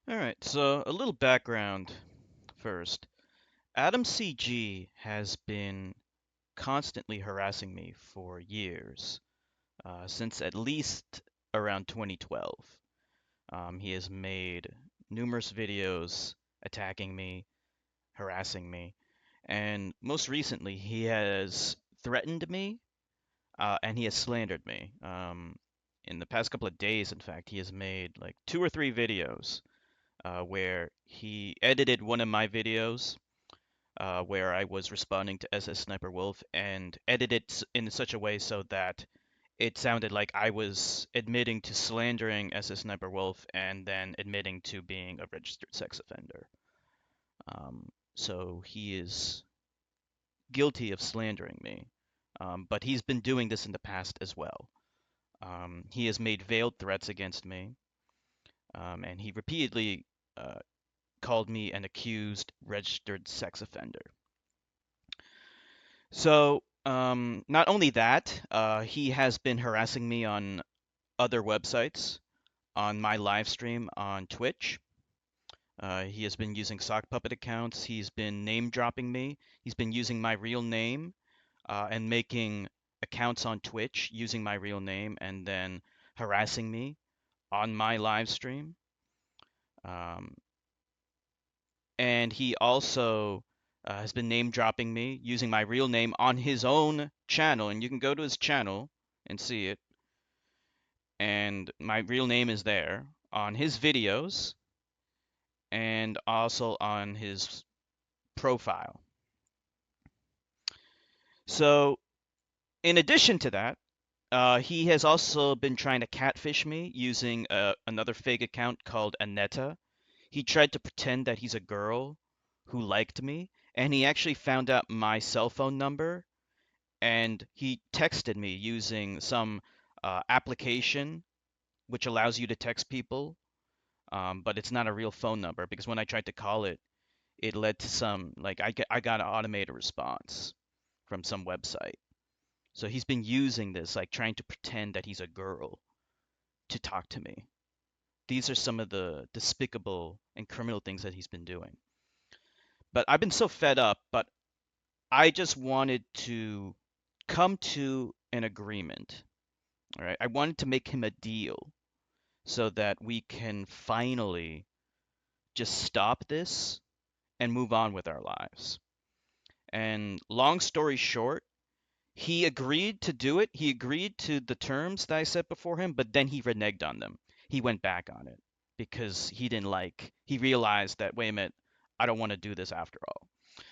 All right, so a little background first. AdamCG has been constantly harassing me for years, since at least around 2012. He has made numerous videos attacking me, harassing me, and most recently he has threatened me and he has slandered me. In the past couple of days, in fact, he has made like 2 or 3 videos where he edited one of my videos where I was responding to SS Sniper Wolf and edited in such a way so that it sounded like I was admitting to slandering SS Sniper Wolf and then admitting to being a registered sex offender. So he is guilty of slandering me, but he's been doing this in the past as well. He has made veiled threats against me, and he repeatedly uh, called me an accused registered sex offender. So, not only that, he has been harassing me on other websites, on my live stream on Twitch. He has been using sock puppet accounts. He's been name dropping me. He's been using my real name and making accounts on Twitch using my real name and then harassing me on my live stream. Um, and he also has been name dropping me using my real name on his own channel. And you can go to his channel and see it. And my real name is there on his videos and also on his profile. So, in addition to that, he has also been trying to catfish me using another fake account called Aneta. He tried to pretend that he's a girl who liked me, and he actually found out my cell phone number, and he texted me using some application which allows you to text people, but it's not a real phone number because when I tried to call it, it led to some like I got an automated response from some website. So he's been using this, like trying to pretend that he's a girl to talk to me. These are some of the despicable and criminal things that he's been doing. But I've been so fed up, but I just wanted to come to an agreement. All right. I wanted to make him a deal so that we can finally just stop this and move on with our lives. And long story short, he agreed to do it. He agreed to the terms that I set before him, but then he reneged on them. He went back on it because he realized that, wait a minute, I don't want to do this after all.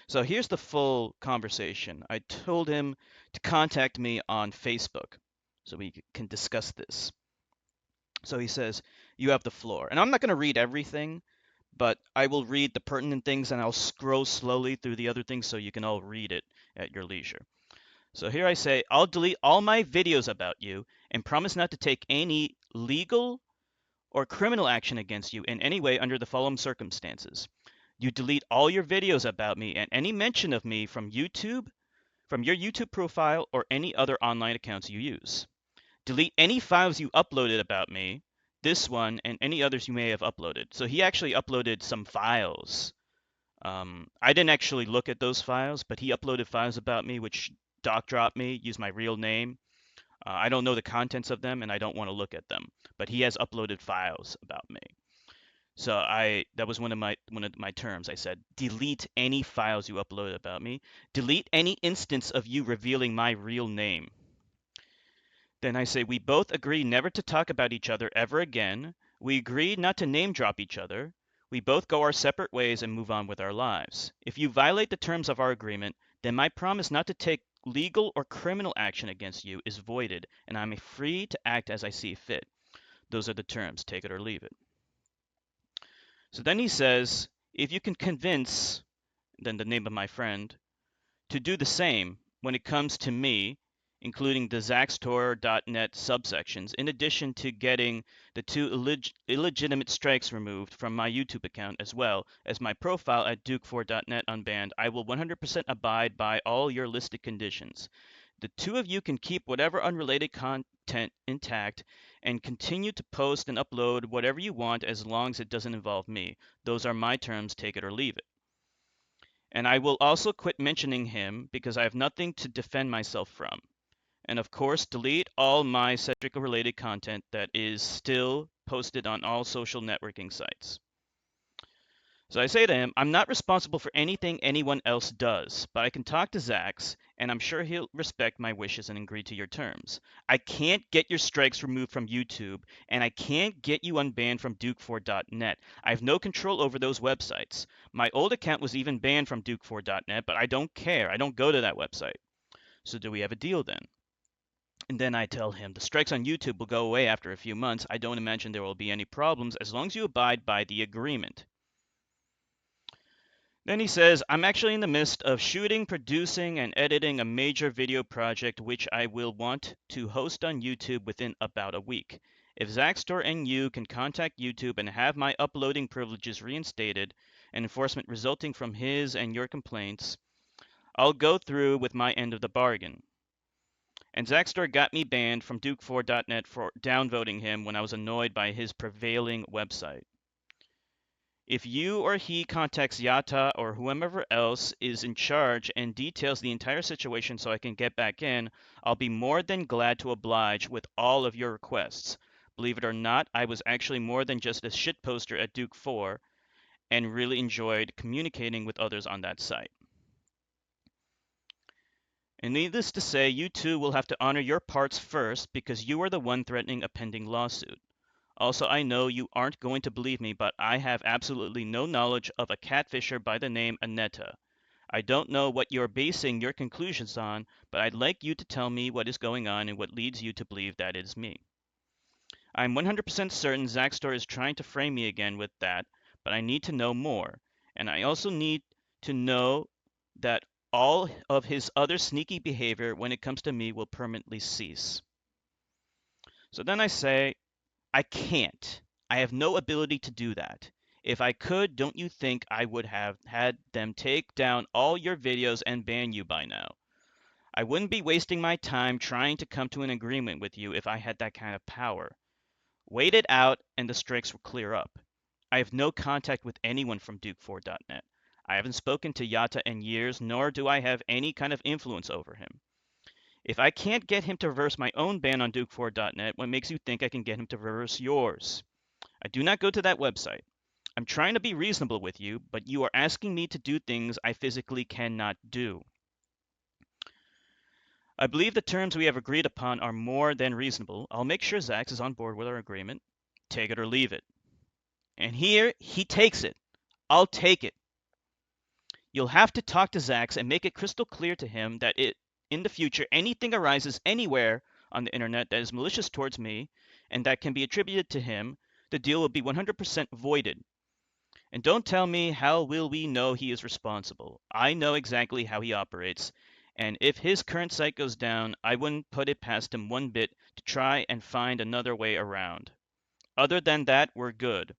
So here's the full conversation. I told him to contact me on Facebook so we can discuss this. So he says, you have the floor. And I'm not going to read everything, but I will read the pertinent things and I'll scroll slowly through the other things so you can all read it at your leisure. So here I say, I'll delete all my videos about you and promise not to take any legal or criminal action against you in any way under the following circumstances. You delete all your videos about me and any mention of me from YouTube, from your YouTube profile, or any other online accounts you use. Delete any files you uploaded about me, this one, and any others you may have uploaded. So he actually uploaded some files. I didn't actually look at those files, but he uploaded files about me, which doc dropped me, used my real name. I don't know the contents of them, and I don't want to look at them. But he has uploaded files about me. So that was one of my terms. I said, delete any files you upload about me. Delete any instance of you revealing my real name. Then I say, we both agree never to talk about each other ever again. We agree not to name drop each other. We both go our separate ways and move on with our lives. If you violate the terms of our agreement, then my promise not to take legal or criminal action against you is voided, and I am free to act as I see fit. Those are the terms. Take it or leave it. So then he says, if you can convince, then the name of my friend, to do the same when it comes to me, including the Zaxtor.net subsections, in addition to getting the two illegitimate strikes removed from my YouTube account, as well as my profile at Duke4.net unbanned, I will 100% abide by all your listed conditions. The two of you can keep whatever unrelated content intact and continue to post and upload whatever you want as long as it doesn't involve me. Those are my terms, take it or leave it. And I will also quit mentioning him because I have nothing to defend myself from. And of course, delete all my Cedric related content that is still posted on all social networking sites. So I say to him, I'm not responsible for anything anyone else does, but I can talk to Zax, and I'm sure he'll respect my wishes and agree to your terms. I can't get your strikes removed from YouTube, and I can't get you unbanned from Duke4.net. I have no control over those websites. My old account was even banned from Duke4.net, but I don't care. I don't go to that website. So do we have a deal then? And then I tell him the strikes on YouTube will go away after a few months. I don't imagine there will be any problems as long as you abide by the agreement. Then he says, I'm actually in the midst of shooting, producing, and editing a major video project which I will want to host on YouTube within about a week. If Zaxtor and you can contact YouTube and have my uploading privileges reinstated and enforcement resulting from his and your complaints, I'll go through with my end of the bargain. And Zaxtor got me banned from Duke4.net for downvoting him when I was annoyed by his prevailing website. If you or he contacts Yata or whomever else is in charge and details the entire situation so I can get back in, I'll be more than glad to oblige with all of your requests. Believe it or not, I was actually more than just a shitposter at Duke 4 and really enjoyed communicating with others on that site. And needless to say, you two will have to honor your parts first because you are the one threatening a pending lawsuit. Also, I know you aren't going to believe me, but I have absolutely no knowledge of a catfisher by the name Aneta. I don't know what you're basing your conclusions on, but I'd like you to tell me what is going on and what leads you to believe that it is me. I'm 100% certain Zaxtor is trying to frame me again with that, but I need to know more. And I also need to know that all of his other sneaky behavior when it comes to me will permanently cease. So then I say, I can't. I have no ability to do that. If I could, don't you think I would have had them take down all your videos and ban you by now? I wouldn't be wasting my time trying to come to an agreement with you if I had that kind of power. Wait it out and the strikes will clear up. I have no contact with anyone from Duke4.net. I haven't spoken to Yata in years, nor do I have any kind of influence over him. If I can't get him to reverse my own ban on Duke4.net, what makes you think I can get him to reverse yours? I do not go to that website. I'm trying to be reasonable with you, but you are asking me to do things I physically cannot do. I believe the terms we have agreed upon are more than reasonable. I'll make sure Zax is on board with our agreement. Take it or leave it. And here, he takes it. I'll take it. You'll have to talk to Zax and make it crystal clear to him that in the future, anything arises anywhere on the internet that is malicious towards me and that can be attributed to him, the deal will be 100% voided. And don't tell me how will we know he is responsible. I know exactly how he operates, and if his current site goes down, I wouldn't put it past him one bit to try and find another way around. Other than that, we're good.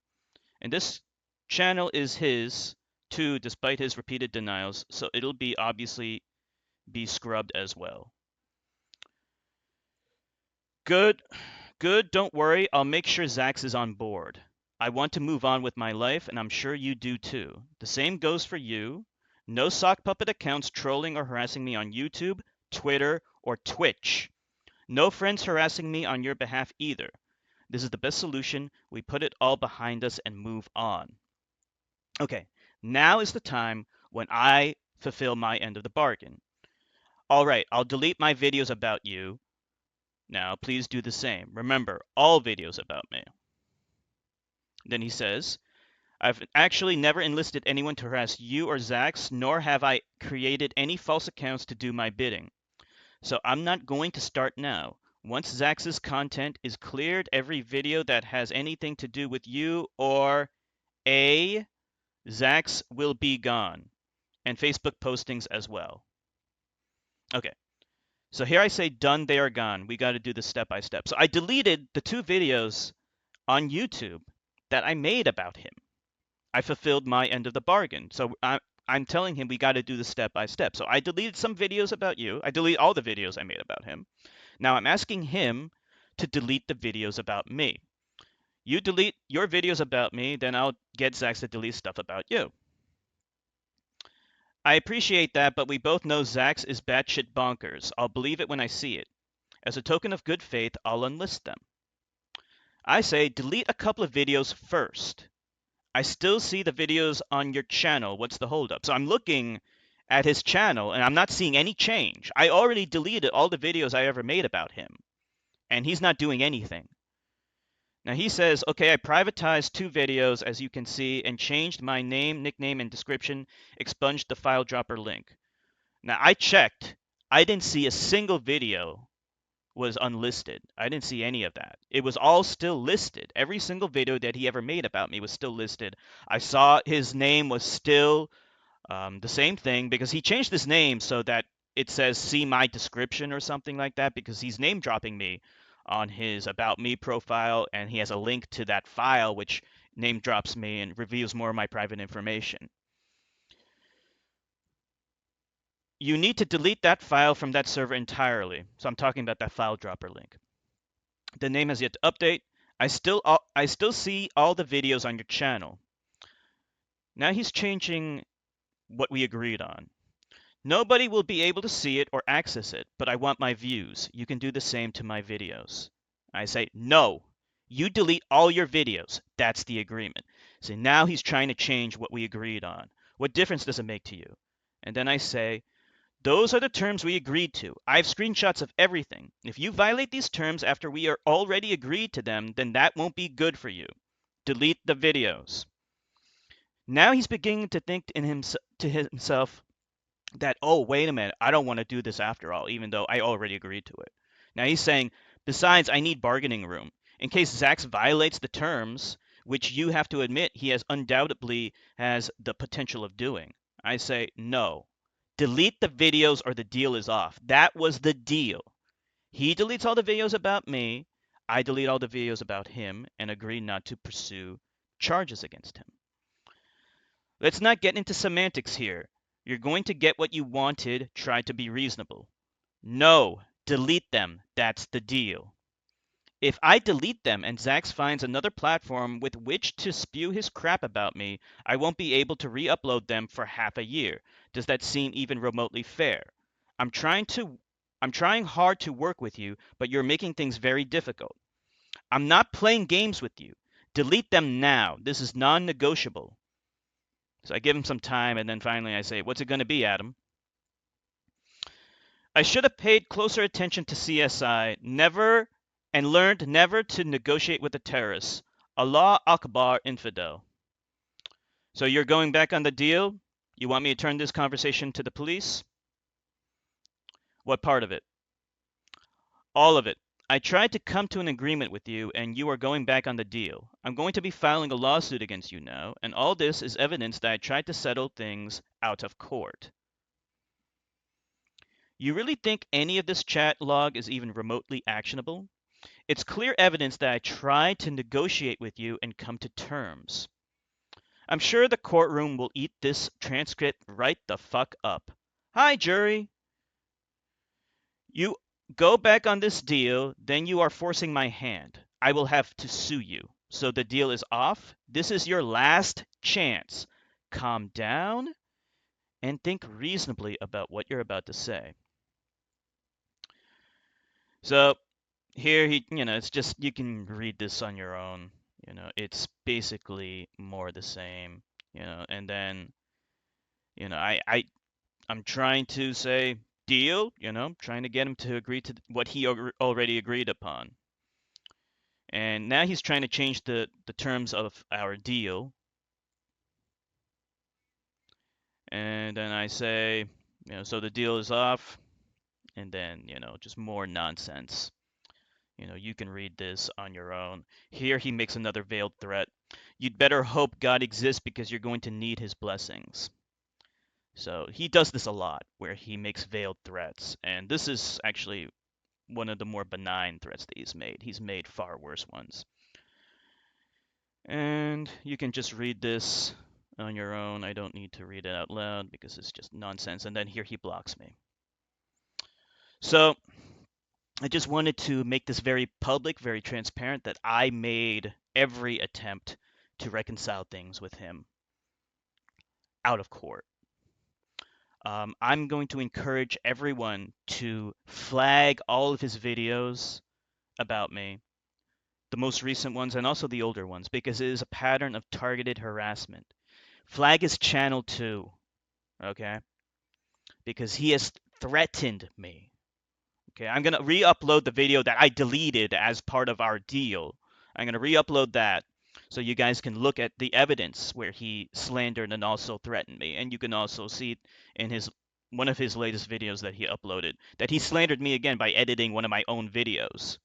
And this channel is his, too, despite his repeated denials, so it'll be obviously be scrubbed as well. Good, don't worry, I'll make sure Zax is on board. I want to move on with my life, and I'm sure you do too. The same goes for you. No sock puppet accounts trolling or harassing me on YouTube, Twitter, or Twitch. No friends harassing me on your behalf either. This is the best solution. We put it all behind us and move on. Okay, now is the time when I fulfill my end of the bargain. All right, I'll delete my videos about you. Now, please do the same. Remember, all videos about me. Then he says, I've actually never enlisted anyone to harass you or Zax, nor have I created any false accounts to do my bidding. So I'm not going to start now. Once Zax's content is cleared, every video that has anything to do with you or A, Zax will be gone. And Facebook postings as well. Okay. So here I say done, they are gone. We got to do this step by step. So I deleted the 2 videos on YouTube that I made about him. I fulfilled my end of the bargain. So I'm telling him we got to do this step by step. So I deleted some videos about you. I deleted all the videos I made about him. Now I'm asking him to delete the videos about me. You delete your videos about me, then I'll get Zax to delete stuff about you. I appreciate that, but we both know Zax is batshit bonkers. I'll believe it when I see it. As a token of good faith, I'll unlist them. I say delete a couple of videos first. I still see the videos on your channel. What's the holdup? So I'm looking at his channel and I'm not seeing any change. I already deleted all the videos I ever made about him, and he's not doing anything. Now he says, okay, I privatized 2 videos, as you can see, and changed my name, nickname, and description, expunged the file dropper link. Now I checked. I didn't see a single video was unlisted. I didn't see any of that. It was all still listed. Every single video that he ever made about me was still listed. I saw his name was still the same thing, because he changed his name so that it says see my description or something like that, because he's name dropping me on his about me profile, and he has a link to that file which name drops me and reveals more of my private information. You need to delete that file from that server entirely. So I'm talking about that file dropper link. The name has yet to update. I still see all the videos on your channel. Now he's changing what we agreed on. Nobody will be able to see it or access it, but I want my views. You can do the same to my videos. I say, no, you delete all your videos. That's the agreement. So now he's trying to change what we agreed on. What difference does it make to you? And then I say, those are the terms we agreed to. I have screenshots of everything. If you violate these terms after we are already agreed to them, then that won't be good for you. Delete the videos. Now he's beginning to think to himself that, oh, wait a minute, I don't want to do this after all, even though I already agreed to it. Now he's saying, besides, I need bargaining room. In case Zax violates the terms, which you have to admit he has undoubtedly has the potential of doing. I say, no. Delete the videos or the deal is off. That was the deal. He deletes all the videos about me. I delete all the videos about him and agree not to pursue charges against him. Let's not get into semantics here. You're going to get what you wanted. Try to be reasonable. No, delete them. That's the deal. If I delete them and Zax finds another platform with which to spew his crap about me, I won't be able to re-upload them for half a year. Does that seem even remotely fair? I'm trying hard to work with you, but you're making things very difficult. I'm not playing games with you. Delete them now. This is non-negotiable. So I give him some time, and then finally I say, what's it going to be, Adam? I should have paid closer attention to CSI, never and learned never to negotiate with the terrorists. Allah Akbar, infidel. So you're going back on the deal? You want me to turn this conversation to the police? What part of it? All of it. I tried to come to an agreement with you, and you are going back on the deal. I'm going to be filing a lawsuit against you now, and all this is evidence that I tried to settle things out of court. You really think any of this chat log is even remotely actionable? It's clear evidence that I tried to negotiate with you and come to terms. I'm sure the courtroom will eat this transcript right the fuck up. Hi, jury. You go back on this deal, then you are forcing my hand. I will have to sue you. So the deal is off? This is your last chance. Calm down and think reasonably about what you're about to say. So here it's just, you can read this on your own. It's basically more the same. And then I'm trying to say deal. Trying to get him to agree to what he already agreed upon. And now he's trying to change the terms of our deal. And then I say, so the deal is off. And then just more nonsense. You can read this on your own. Here he makes another veiled threat. You'd better hope God exists because you're going to need his blessings. So he does this a lot, where he makes veiled threats. And this is actually one of the more benign threats that he's made. He's made far worse ones. And you can just read this on your own. I don't need to read it out loud because it's just nonsense. And then here he blocks me. So I just wanted to make this very public, very transparent that I made every attempt to reconcile things with him out of court. I'm going to encourage everyone to flag all of his videos about me, the most recent ones and also the older ones, because it is a pattern of targeted harassment. Flag his channel too, okay? Because he has threatened me. Okay, I'm gonna re-upload the video that I deleted as part of our deal. I'm gonna re-upload that so you guys can look at the evidence where he slandered and also threatened me. And you can also see it in his one of his latest videos that he uploaded that he slandered me again by editing one of my own videos.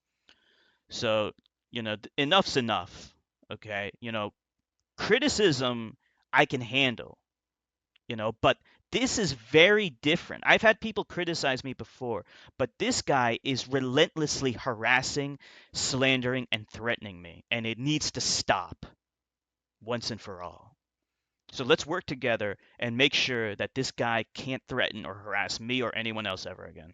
So, enough's enough. Okay, criticism I can handle, but this is very different. I've had people criticize me before, but this guy is relentlessly harassing, slandering, and threatening me, and it needs to stop once and for all. So let's work together and make sure that this guy can't threaten or harass me or anyone else ever again.